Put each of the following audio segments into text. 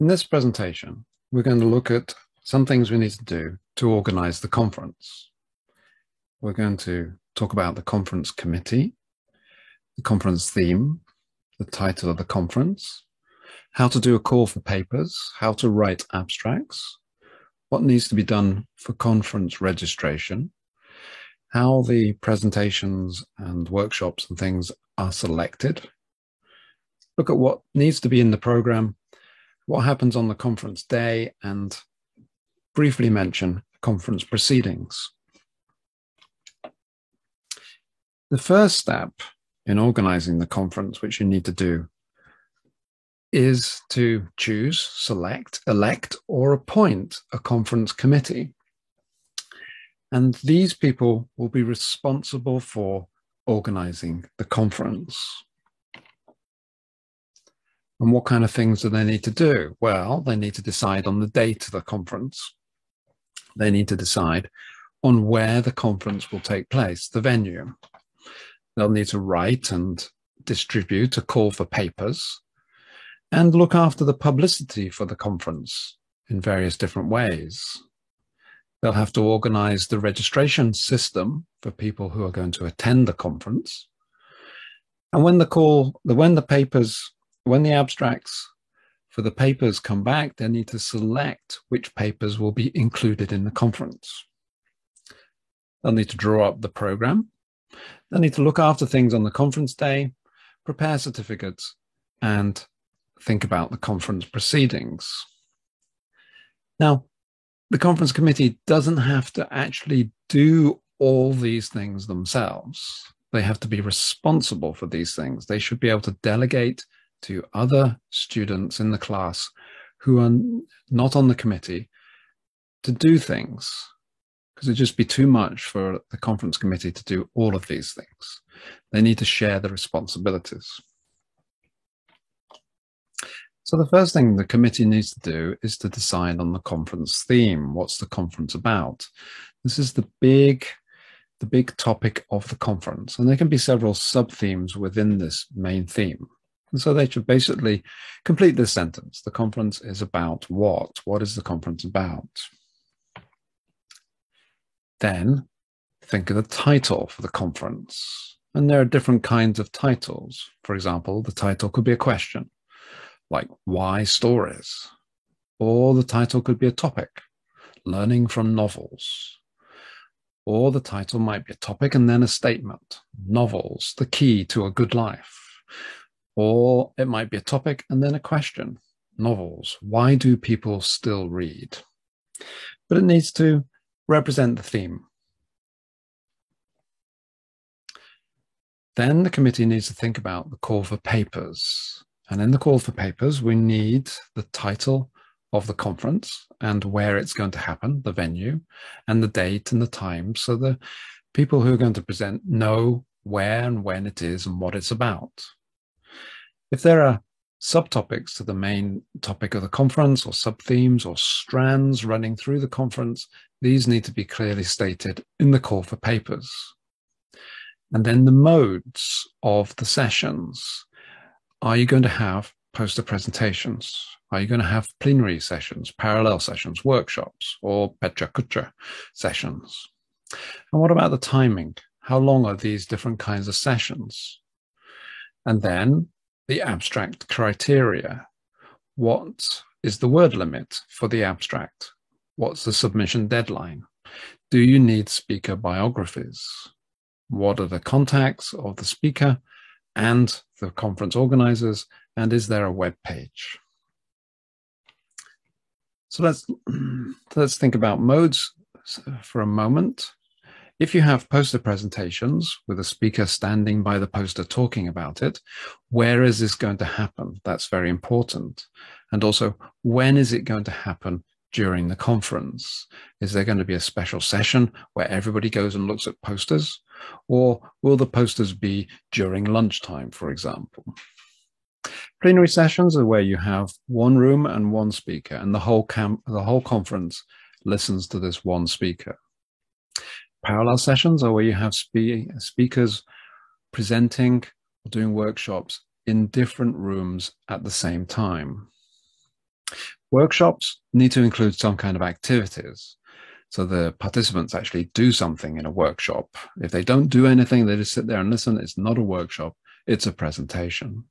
In this presentation, we're going to look at some things we need to do to organize the conference. We're going to talk about the conference committee, the conference theme, the title of the conference, how to do a call for papers, how to write abstracts, what needs to be done for conference registration, how the presentations and workshops and things are selected, look at what needs to be in the program, what happens on the conference day, and briefly mention conference proceedings. The first step in organizing the conference, which you need to do, is to choose, select, elect, or appoint a conference committee. And these people will be responsible for organizing the conference. And what kind of things do they need to do? Well, they need to decide on the date of the conference. They need to decide on where the conference will take place, the venue. They'll need to write and distribute a call for papers and look after the publicity for the conference in various different ways. They'll have to organize the registration system for people who are going to attend the conference. And when the abstracts for the papers come back, they need to select which papers will be included in the conference. They'll need to draw up the program. They'll need to look after things on the conference day, prepare certificates, and think about the conference proceedings. Now, the conference committee doesn't have to actually do all these things themselves. They have to be responsible for these things. They should be able to delegate to other students in the class who are not on the committee to do things, because it'd just be too much for the conference committee to do all of these things. They need to share the responsibilities. So the first thing the committee needs to do is to decide on the conference theme. What's the conference about? This is the big topic of the conference, and there can be several sub-themes within this main theme. And so they should basically complete this sentence. The conference is about what? What is the conference about? Then think of the title for the conference. And there are different kinds of titles. For example, the title could be a question, like why stories? Or the title could be a topic, learning from novels. Or the title might be a topic and then a statement, novels, the key to a good life. Or it might be a topic and then a question, novels, why do people still read? But it needs to represent the theme. Then the committee needs to think about the call for papers. And in the call for papers, we need the title of the conference and where it's going to happen, the venue, and the date and the time, so the people who are going to present know where and when it is and what it's about. If there are subtopics to the main topic of the conference, or sub-themes or strands running through the conference, these need to be clearly stated in the call for papers. And then the modes of the sessions. Are you going to have poster presentations? Are you going to have plenary sessions, parallel sessions, workshops, or Pecha Kucha sessions? And what about the timing? How long are these different kinds of sessions? And then the abstract criteria. What is the word limit for the abstract? What's the submission deadline? Do you need speaker biographies? What are the contacts of the speaker and the conference organizers? And is there a web page? So let's think about modes for a moment. If you have poster presentations with a speaker standing by the poster talking about it, where is this going to happen? That's very important. And also, when is it going to happen during the conference? Is there going to be a special session where everybody goes and looks at posters? Or will the posters be during lunchtime, for example? Plenary sessions are where you have one room and one speaker, and the whole conference listens to this one speaker. Parallel sessions are where you have speakers presenting or doing workshops in different rooms at the same time. Workshops need to include some kind of activities. So the participants actually do something in a workshop. If they don't do anything, they just sit there and listen. It's not a workshop, it's a presentation.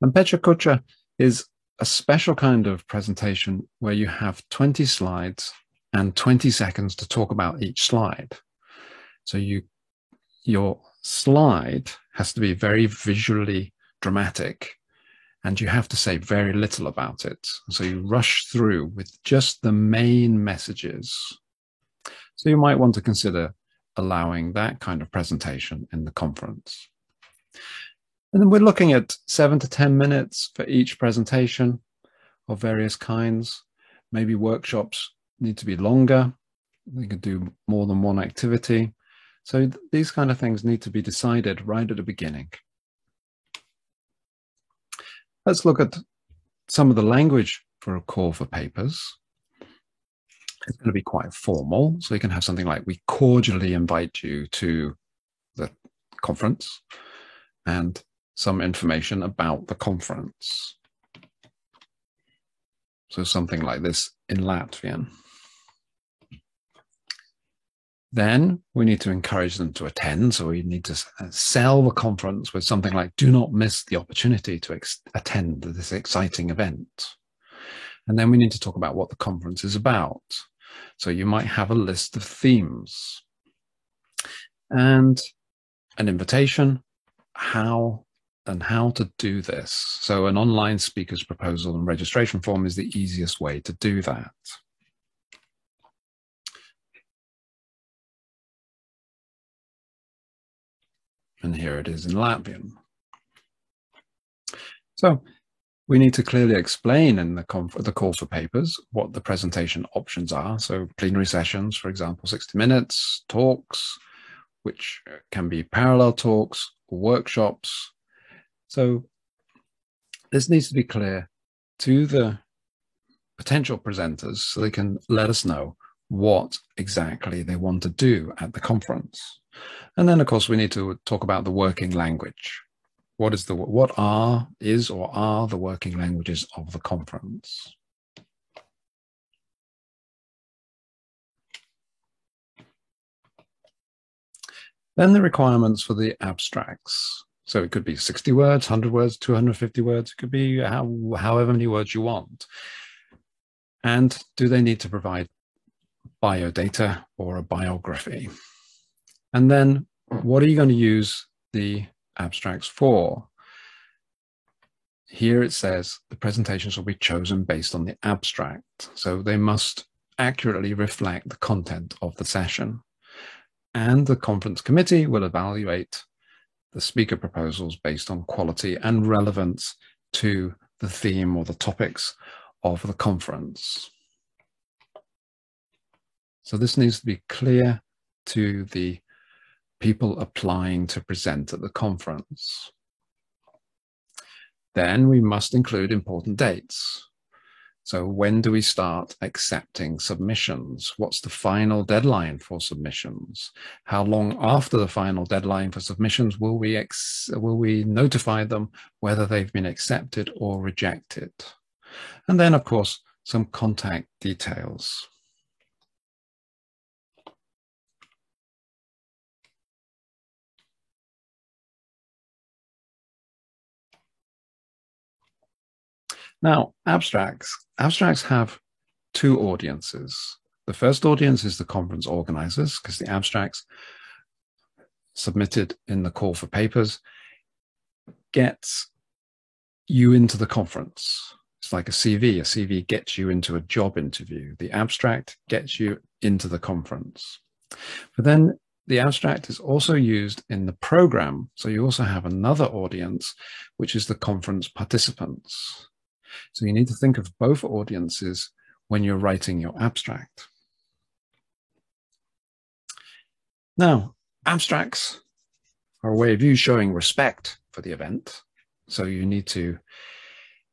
And Pecha Kucha is a special kind of presentation where you have 20 slides and 20 seconds to talk about each slide. So your slide has to be very visually dramatic, and you have to say very little about it. So you rush through with just the main messages. So you might want to consider allowing that kind of presentation in the conference. And then we're looking at 7 to 10 minutes for each presentation of various kinds. Maybe workshops need to be longer. They could do more than one activity. So these kind of things need to be decided right at the beginning. Let's look at some of the language for a call for papers. It's going to be quite formal. So you can have something like, we cordially invite you to the conference, and some information about the conference. So something like this in Latvian. Then we need to encourage them to attend. So we need to sell the conference with something like, do not miss the opportunity to attend this exciting event. And then we need to talk about what the conference is about. So you might have a list of themes and an invitation, how to do this. So an online speaker's proposal and registration form is the easiest way to do that. And here it is in Latvian. So we need to clearly explain in the call for papers what the presentation options are. So plenary sessions, for example, 60 minutes, talks, which can be parallel talks, or workshops. So this needs to be clear to the potential presenters so they can let us know what exactly they want to do at the conference. And then, of course, we need to talk about the working language. What are the working languages of the conference? Then the requirements for the abstracts. So it could be 60 words, 100 words, 250 words. It could be however many words you want. And do they need to provide biodata or a biography? And then what are you going to use the abstracts for? Here it says the presentations will be chosen based on the abstract. So they must accurately reflect the content of the session. And the conference committee will evaluate the speaker proposals based on quality and relevance to the theme or the topics of the conference. So this needs to be clear to the people applying to present at the conference. Then we must include important dates. So when do we start accepting submissions? What's the final deadline for submissions? How long after the final deadline for submissions will we notify them whether they've been accepted or rejected? And then, of course, some contact details. Now, abstracts have two audiences. The first audience is the conference organizers, because the abstracts submitted in the call for papers gets you into the conference. It's like a CV. A CV gets you into a job interview. The abstract gets you into the conference. But then the abstract is also used in the program. So you also have another audience, which is the conference participants. So you need to think of both audiences when you're writing your abstract. Now, abstracts are a way of you showing respect for the event. So you need to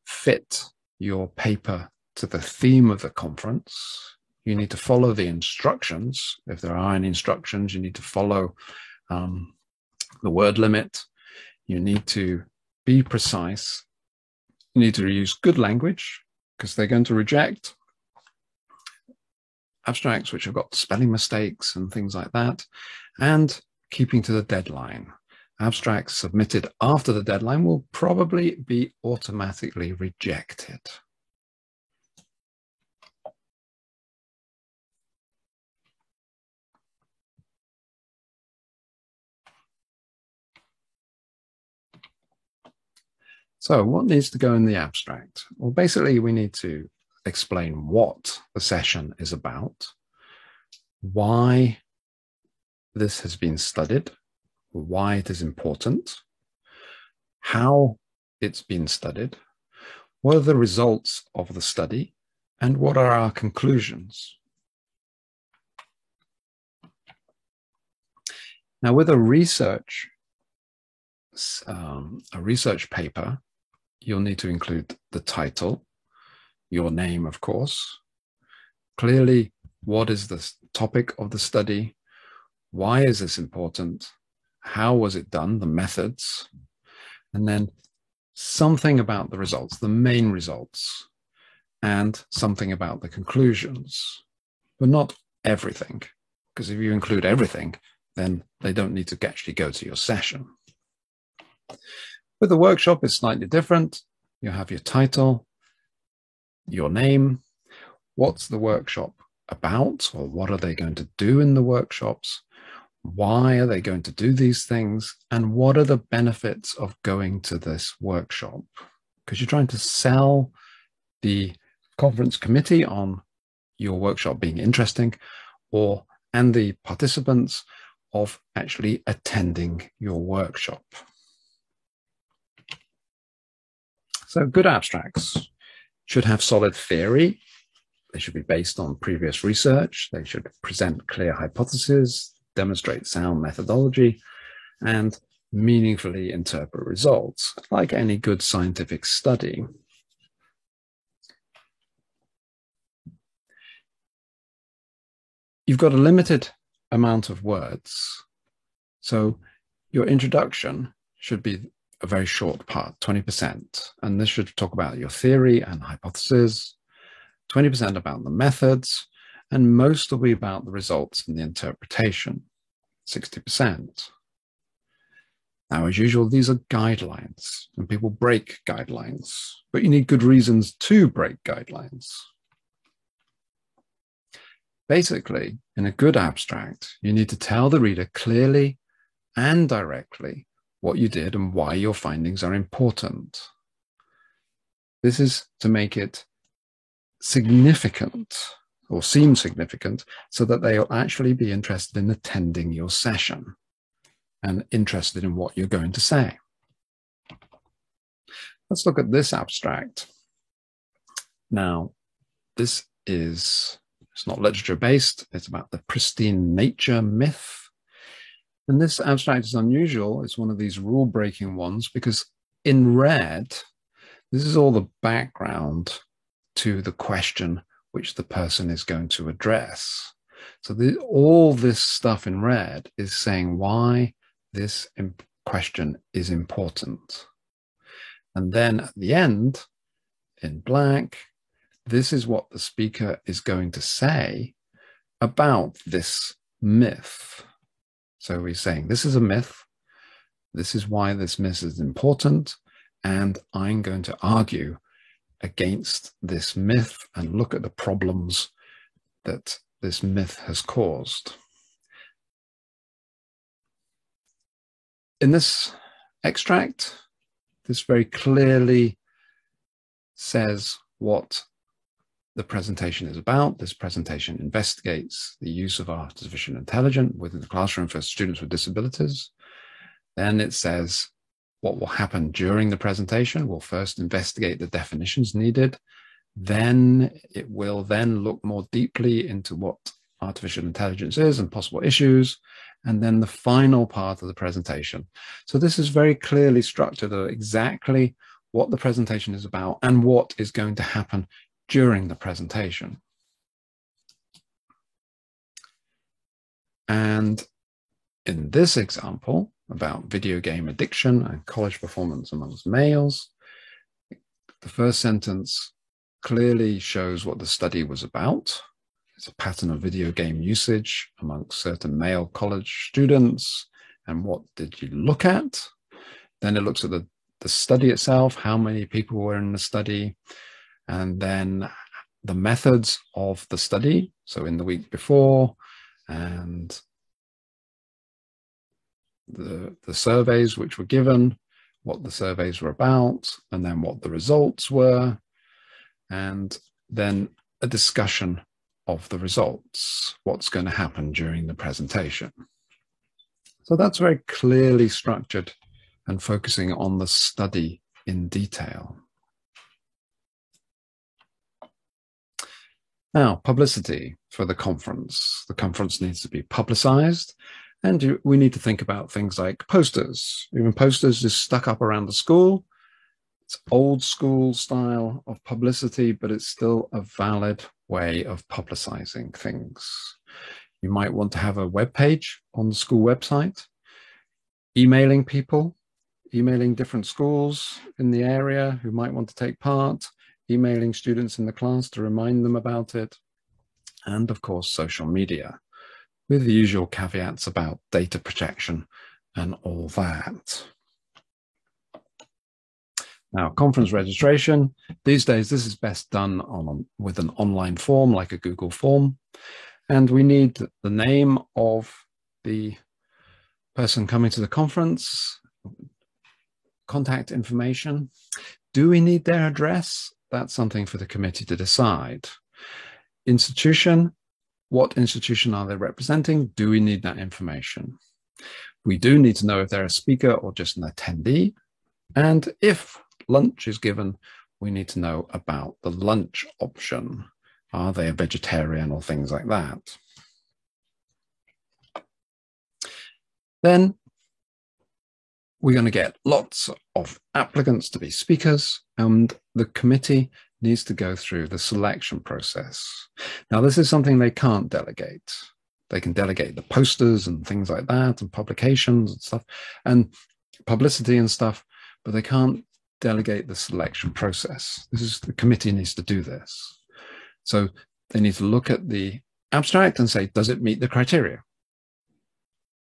fit your paper to the theme of the conference. You need to follow the instructions. If there are any instructions, you need to follow the word limit. You need to be precise. You need to use good language, because they're going to reject abstracts which have got spelling mistakes and things like that, and keeping to the deadline. Abstracts submitted after the deadline will probably be automatically rejected. So what needs to go in the abstract? Well, basically, we need to explain what the session is about, why this has been studied, why it is important, how it's been studied, what are the results of the study, and what are our conclusions. Now, with a research paper, you'll need to include the title, your name, of course, clearly what is the topic of the study, why is this important, how was it done, the methods, and then something about the results, the main results, and something about the conclusions, but not everything, because if you include everything, then they don't need to actually go to your session. With the workshop, it's slightly different. You have your title, your name, what's the workshop about, or what are they going to do in the workshops, why are they going to do these things, and what are the benefits of going to this workshop? Because you're trying to sell the conference committee on your workshop being interesting, and the participants of actually attending your workshop. So good abstracts should have solid theory. They should be based on previous research. They should present clear hypotheses, demonstrate sound methodology, and meaningfully interpret results, like any good scientific study. You've got a limited amount of words, so your introduction should be a very short part, 20%, and this should talk about your theory and hypothesis, 20% about the methods, and most will be about the results and the interpretation, 60%. Now, as usual, these are guidelines, and people break guidelines, but you need good reasons to break guidelines. Basically, in a good abstract, you need to tell the reader clearly and directly what you did and why your findings are important. This is to make it significant or seem significant so that they'll actually be interested in attending your session and interested in what you're going to say. Let's look at this abstract. Now, this is, it's not literature based, it's about the pristine nature myth. And this abstract is unusual. It's one of these rule-breaking ones because in red, this is all the background to the question which the person is going to address. So all this stuff in red is saying why this question is important. And then at the end, in black, this is what the speaker is going to say about this myth. So we're saying this is a myth, this is why this myth is important, and I'm going to argue against this myth and look at the problems that this myth has caused. In this extract, this very clearly says what the presentation is about. This presentation investigates the use of artificial intelligence within the classroom for students with disabilities. Then it says what will happen during the presentation. We'll first investigate the definitions needed. Then it will then look more deeply into what artificial intelligence is and possible issues. And then the final part of the presentation. So this is very clearly structured of exactly what the presentation is about and what is going to happen during the presentation. And in this example about video game addiction and college performance amongst males, the first sentence clearly shows what the study was about. It's a pattern of video game usage amongst certain male college students. And what did you look at? Then it looks at the study itself, how many people were in the study, and then the methods of the study. So in the week before, and the surveys which were given, what the surveys were about, and then what the results were, and then a discussion of the results, what's going to happen during the presentation. So that's very clearly structured and focusing on the study in detail. Now, publicity for the conference. The conference needs to be publicized, and we need to think about things like posters. Even posters just stuck up around the school. It's old school style of publicity, but it's still a valid way of publicizing things. You might want to have a web page on the school website, emailing people, emailing different schools in the area who might want to take part, emailing students in the class to remind them about it, and of course, social media, with the usual caveats about data protection and all that. Now, conference registration. These days, this is best done with an online form like a Google form. And we need the name of the person coming to the conference, contact information. Do we need their address? That's something for the committee to decide. Institution, what institution are they representing? Do we need that information? We do need to know if they're a speaker or just an attendee. And if lunch is given, we need to know about the lunch option. Are they a vegetarian or things like that? Then we're going to get lots of applicants to be speakers, and the committee needs to go through the selection process. Now, this is something they can't delegate. They can delegate the posters and things like that, and publications and stuff, and publicity and stuff, but they can't delegate the selection process. The committee needs to do this. So they need to look at the abstract and say, does it meet the criteria?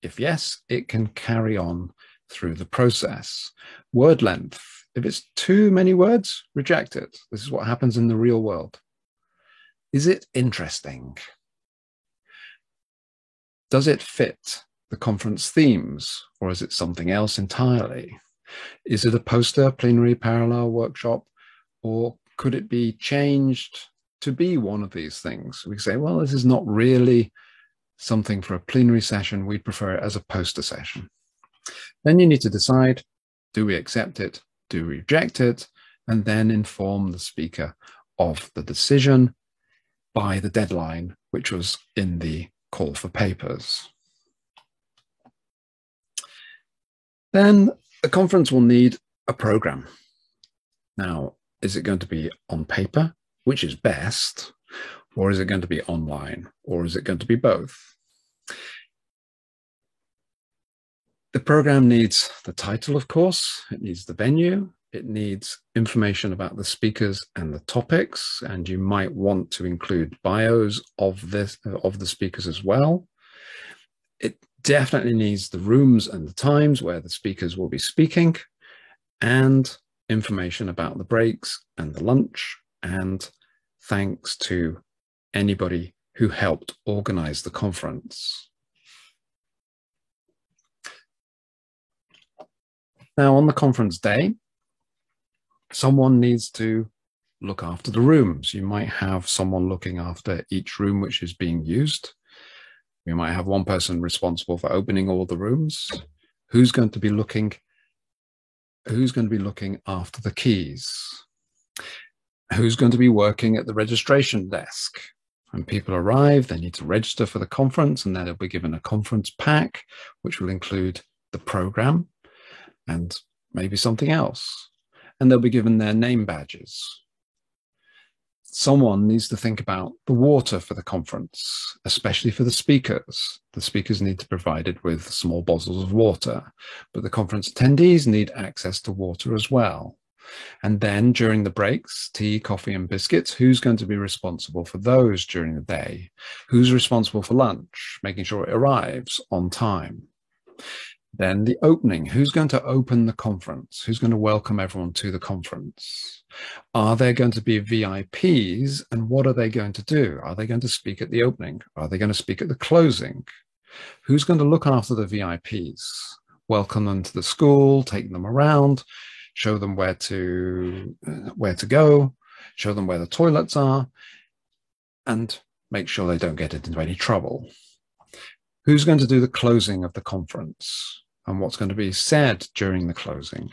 If yes, it can carry on through the process. Word length. If it's too many words, reject it. This is what happens in the real world. Is it interesting? Does it fit the conference themes, or is it something else entirely? Is it a poster, plenary, parallel, workshop, or could it be changed to be one of these things? We say, well, this is not really something for a plenary session. We'd prefer it as a poster session. Then you need to decide, do we accept it? Do we reject it? And then inform the speaker of the decision by the deadline, which was in the call for papers. Then the conference will need a program. Now, is it going to be on paper, which is best, or is it going to be online, or is it going to be both? The program needs the title, of course. It needs the venue. It needs information about the speakers and the topics, and you might want to include bios of the speakers as well. It definitely needs the rooms and the times where the speakers will be speaking, and information about the breaks and the lunch, and thanks to anybody who helped organize the conference. Now, on the conference day, someone needs to look after the rooms. You might have someone looking after each room which is being used. You might have one person responsible for opening all the rooms. Who's going to be looking after the keys? Who's going to be working at the registration desk? When people arrive, they need to register for the conference, and then they'll be given a conference pack, which will include the program and maybe something else. And they'll be given their name badges. Someone needs to think about the water for the conference, especially for the speakers. The speakers need to be provided with small bottles of water, but the conference attendees need access to water as well. And then during the breaks, tea, coffee, and biscuits, who's going to be responsible for those during the day? Who's responsible for lunch, making sure it arrives on time? Then the opening, who's going to open the conference? Who's going to welcome everyone to the conference? Are there going to be VIPs, and what are they going to do? Are they going to speak at the opening? Are they going to speak at the closing? Who's going to look after the VIPs? Welcome them to the school, take them around, show them where to go, show them where the toilets are, and make sure they don't get into any trouble. Who's going to do the closing of the conference, and what's going to be said during the closing?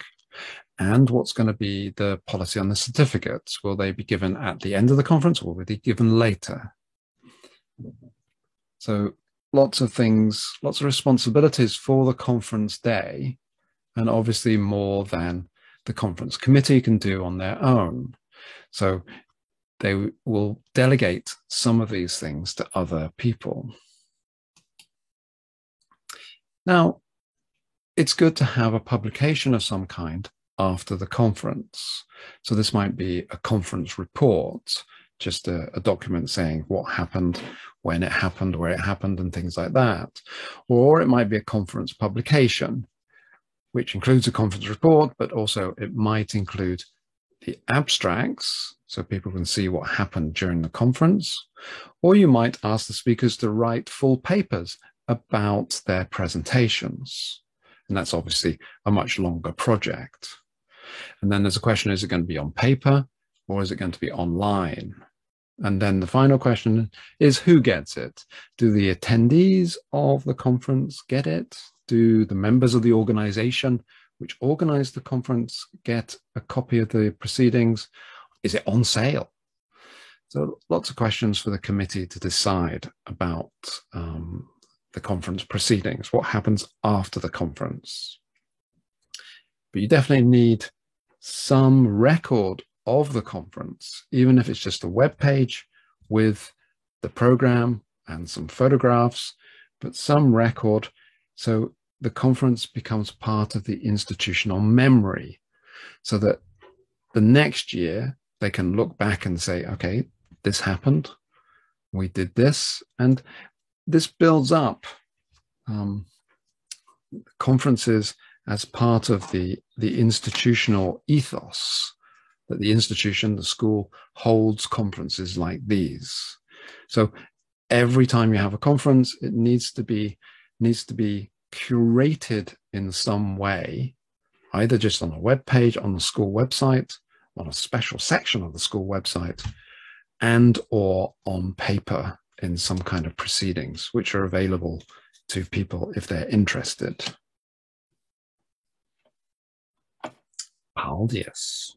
And what's going to be the policy on the certificates? Will they be given at the end of the conference, or will they be given later? So lots of things, lots of responsibilities for the conference day, and obviously more than the conference committee can do on their own. So they will delegate some of these things to other people. Now, it's good to have a publication of some kind after the conference. So this might be a conference report, just a document saying what happened, when it happened, where it happened, and things like that. Or it might be a conference publication, which includes a conference report, but also it might include the abstracts, so people can see what happened during the conference. Or you might ask the speakers to write full papers about their presentations. And that's obviously a much longer project. And then there's a question, is it going to be on paper or is it going to be online? And then the final question is, who gets it? Do the attendees of the conference get it? Do the members of the organization which organized the conference get a copy of the proceedings? Is it on sale? So lots of questions for the committee to decide about the conference proceedings, what happens after the conference. But you definitely need some record of the conference, even if it's just a web page with the program and some photographs, but some record so the conference becomes part of the institutional memory, so that the next year they can look back and say, okay, this happened, we did this, and this builds up conferences as part of the institutional ethos, that the institution, the school, holds conferences like these. So every time you have a conference, it needs to be curated in some way, either just on a web page, on the school website, on a special section of the school website, and or on paper in some kind of proceedings, which are available to people if they're interested. Paldies.